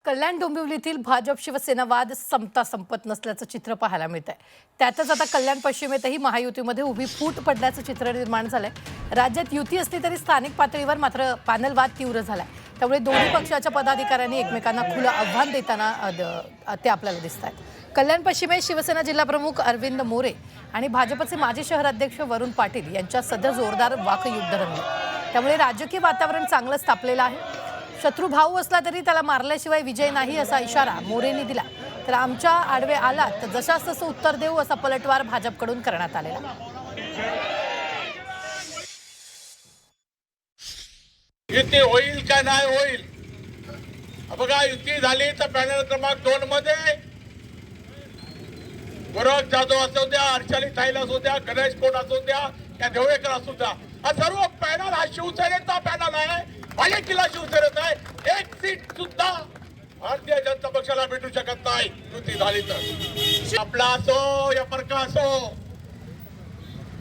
कल्याण डोंबिवलीतील भाजप शिवसेना वाद संपता संपत नसल्याचं चित्र पाहायला मिळत आहे। त्यातच आता कल्याण पश्चिमेतही महायुतीमध्ये उभी फूट पडल्याचं चित्र निर्माण झालंय। राज्यात युती असली तरी स्थानिक पातळीवर मात्र पॅनल वाद तीव्र झालाय। त्यामुळे दोन्ही पक्षाच्या पदाधिकाऱ्यांनी एकमेकांना खुलं आव्हान देताना ते आपल्याला दिसत आहेत। कल्याण पश्चिमेत शिवसेना जिल्हाप्रमुख अरविंद मोरे आणि भाजपचे माजी शहराध्यक्ष वरुण पाटील यांच्यात सध्या जोरदार वाकयुद्ध रंगले। त्यामुळे राजकीय वातावरण चांगलंच तापलेलं आहे। शत्रू भाऊ असला तरी त्याला मारल्याशिवाय विजय नाही असा इशारा मोरेंनी दिला। तर आमच्या आडवे आलात तर जशास तसं उत्तर देऊ असा पलटवार भाजपकडून करण्यात आलेला। युती होईल का नाही होईल बघा। युती झाली तर पॅनल क्रमांक 2 मध्ये गोरख जाधव असू द्या, अर्चली थाईल असू द्या, गणेश कोट असू द्या, या देवळेकर असू द्या, हा सर्व पॅनल हा शिवसेनेचा पॅनल आहे। किल्ला शिवसेनेत आहे। एक सीट सुद्धा भारतीय जनता पक्षाला भेटू शकत नाही युती झाली तर। आपला असो या परका असो,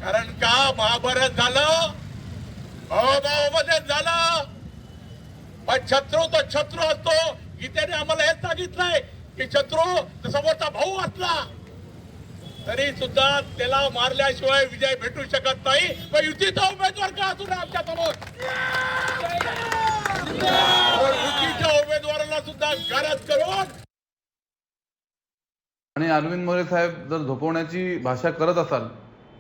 कारण का महाभारत झालं, भावामध्ये झालं, पण शत्रू तो शत्रू असतो। गीतेने आम्हाला हेच सांगितलंय की शत्रू समोरचा भाऊ असला तरी सुद्धा त्याला मारल्याशिवाय विजय भेटू शकत नाही। पण युतीचा उमेदवार का असू नये आमच्या समोर, युतीच्या उमेदवाराला सुद्धा गरज करून। आणि अरविंद मोरे साहेब जर झोपवण्याची भाषा करत असाल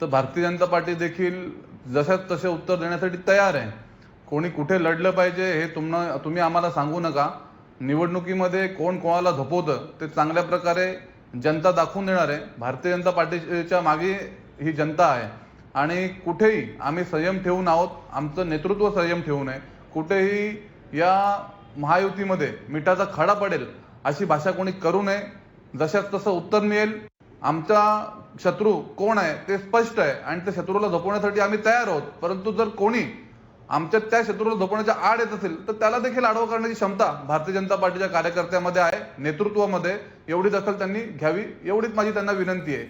तर भारतीय जनता पार्टी देखील जशाच तसे उत्तर देण्यासाठी तयार आहे। कोणी कुठे लढलं पाहिजे हे तुम्ही आम्हाला सांगू नका। निवडणुकीमध्ये कोण कोणाला झोपवतं ते चांगल्या प्रकारे जनता दाखवून देणार आहे। भारतीय जनता पार्टीच्या मागे ही जनता आहे आणि कुठेही आम्ही संयम ठेवून आहोत। आमचं नेतृत्व संयम ठेवून आहे। कुठेही या महायुतीमध्ये मिठाचा खडा पडेल अशी भाषा कोणी करू नये। जशाच तसं उत्तर मिळेल। आमचा शत्रू कोण आहे ते स्पष्ट आहे आणि त्या शत्रूला झोपवण्यासाठी आम्ही तयार आहोत। परंतु जर कोणी आमच्या त्या शत्रूला झोपवण्याच्या आड येत असेल तर त्याला देखील आडवं करण्याची क्षमता भारतीय जनता पार्टीच्या कार्यकर्त्यामध्ये आहे, नेतृत्वामध्ये। एवढी दखल त्यांनी घ्यावी एवढीच माझी त्यांना विनंती आहे।